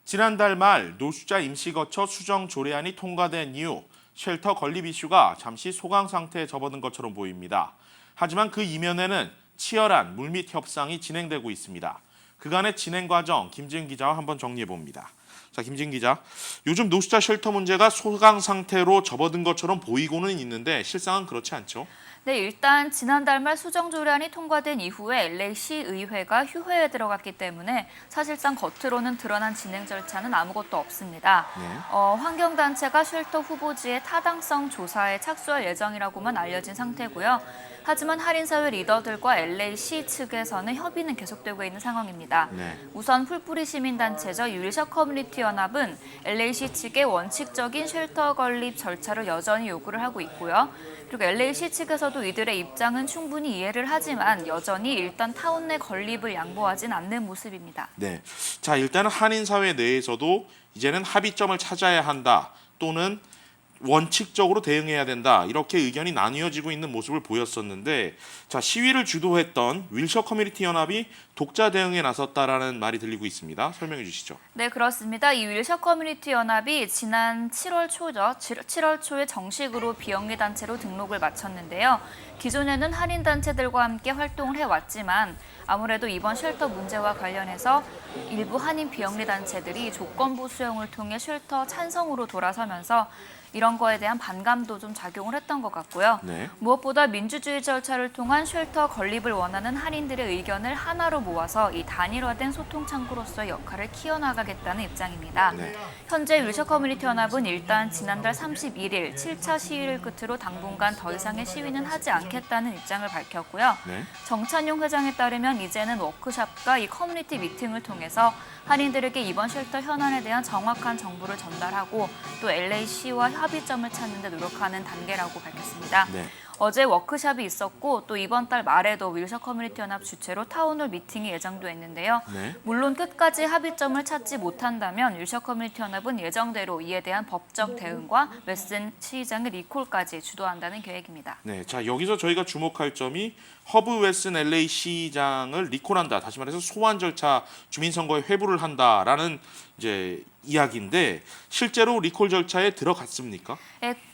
지난달 말 노숙자 임시거처 수정 조례안이 통과된 이후 쉘터 건립 이슈가 잠시 소강 상태에 접어든 것처럼 보입니다. 하지만 그 이면에는 치열한 물밑 협상이 진행되고 있습니다. 그간의 진행 과정 김지은 기자와 한번 정리해 봅니다. 자, 김지은 기자, 요즘 노숙자 쉘터 문제가 소강 상태로 접어든 것처럼 보이고는 있는데 실상은 그렇지 않죠? 네, 일단 지난달 말 수정조례안이 통과된 이후에 LA시 의회가 휴회에 들어갔기 때문에 사실상 겉으로는 드러난 진행 절차는 아무것도 없습니다. 환경단체가 쉘터 후보지의 타당성 조사에 착수할 예정이라고만 알려진 상태고요. 하지만 한인사회 리더들과 LA시 측에서는 협의는 계속되고 있는 상황입니다. 우선 풀뿌리 시민단체죠. 윌셔 커뮤니티 연합은 LA시 측의 원칙적인 쉘터 건립 절차를 여전히 요구를 하고 있고요. 그리고 LA시 측에서도 이들의 입장은 충분히 이해를 하지만 여전히 일단 타운 내 건립을 양보하진 않는 모습입니다. 네, 자 일단은 한인사회 내에서도 이제는 합의점을 찾아야 한다 또는 원칙적으로 대응해야 된다 이렇게 의견이 나뉘어지고 있는 모습을 보였었는데 자 시위를 주도했던 윌셔 커뮤니티 연합이 독자 대응에 나섰다라는 말이 들리고 있습니다. 설명해 주시죠. 네, 그렇습니다. 이 윌셔 커뮤니티 연합이 지난 7월 초죠. 7월 초에 정식으로 비영리 단체로 등록을 마쳤는데요. 기존에는 한인 단체들과 함께 활동을 해왔지만 아무래도 이번 쉘터 문제와 관련해서 일부 한인 비영리 단체들이 조건부 수용을 통해 쉘터 찬성으로 돌아서면서 이런 거에 대한 반감도 좀 작용을 했던 것 같고요. 무엇보다 민주주의 절차를 통한 쉘터 건립을 원하는 한인들의 의견을 하나로 모아서 이 단일화된 소통 창구로서의 역할을 키워나가겠다는 입장입니다. 현재 윌셔 커뮤니티 연합은 일단 지난달 31일 7차 시위를 끝으로 당분간 더 이상의 시위는 하지 않겠다는 입장을 밝혔고요. 정찬용 회장에 따르면 이제는 워크숍과 이 커뮤니티 미팅을 통해서 한인들에게 이번 쉘터 현안에 대한 정확한 정보를 전달하고 또 LA시와 합의점을 찾는 데 노력하는 단계라고 밝혔습니다. 어제 워크숍이 있었고 또 이번 달 말에도 윌셔 커뮤니티 연합 주최로 타운홀 미팅이 예정돼 있는데요. 물론 끝까지 합의점을 찾지 못한다면 윌셔 커뮤니티 연합은 예정대로 이에 대한 법적 대응과 웨슨 시장의 리콜까지 주도한다는 계획입니다. 네, 자 여기서 저희가 주목할 점이 허브 웨슨 LA 시장을 리콜한다. 다시 말해서 소환 절차 주민선거에 회부를 한다라는 이제 이야기인데 실제로 리콜 절차에 들어갔습니까?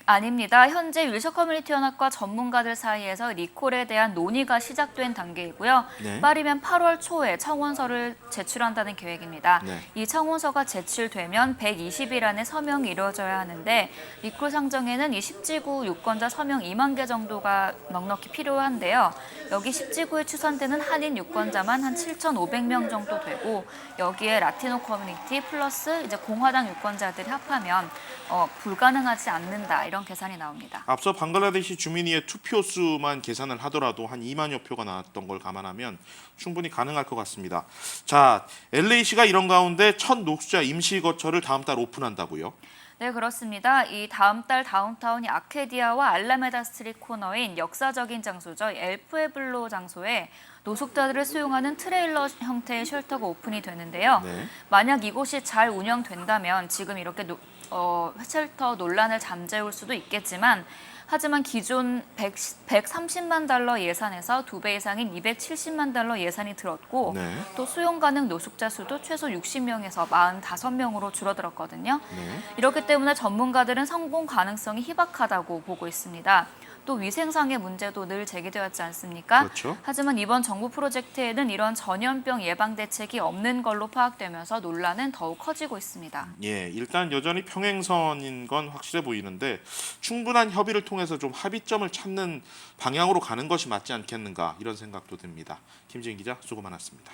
아닙니다. 현재 윌셔 커뮤니티 연합과 전문가들 사이에서 리콜에 대한 논의가 시작된 단계이고요. 빠르면 8월 초에 청원서를 제출한다는 계획입니다. 이 청원서가 제출되면 120일 안에 서명이 이루어져야 하는데 리콜 상정에는 이 10지구 유권자 서명 2만 개 정도가 넉넉히 필요한데요. 여기 10지구에 추산되는 한인 유권자만 한 7,500명 정도 되고 여기에 라티노 커뮤니티 플러스 이제 공화당 유권자들이 합하면 불가능하지 않는다 이런 계산이 나옵니다. 앞서 방글라데시 주민위의 투표 수만 계산을 하더라도 한 2만여 표가 나왔던 걸 감안하면 충분히 가능할 것 같습니다. 자, LA시가 이런 가운데 첫 노숙자 임시거처를 다음 달 오픈한다고요? 네, 그렇습니다. 이 다음 달 다운타운이 아케디아와 알라메다 스트리트 코너인 역사적인 장소죠. 엘프에블로 장소에 노숙자들을 수용하는 트레일러 형태의 쉘터가 오픈이 되는데요. 만약 이곳이 잘 운영된다면 지금 이렇게 쉘터 논란을 잠재울 수도 있겠지만 하지만 기존 130만 달러 예산에서 2배 이상인 270만 달러 예산이 들었고 또 수용 가능 노숙자 수도 최소 60명에서 45명으로 줄어들었거든요. 이렇기 때문에 전문가들은 성공 가능성이 희박하다고 보고 있습니다. 또 위생상의 문제도 늘 제기되었지 않습니까? 하지만 이번 정부 프로젝트에는 이런 전염병 예방 대책이 없는 걸로 파악되면서 논란은 더욱 커지고 있습니다. 예, 일단 여전히 평행선인 건 확실해 보이는데 충분한 협의를 통해서 좀 합의점을 찾는 방향으로 가는 것이 맞지 않겠는가 이런 생각도 듭니다. 김지은 기자 수고 많았습니다.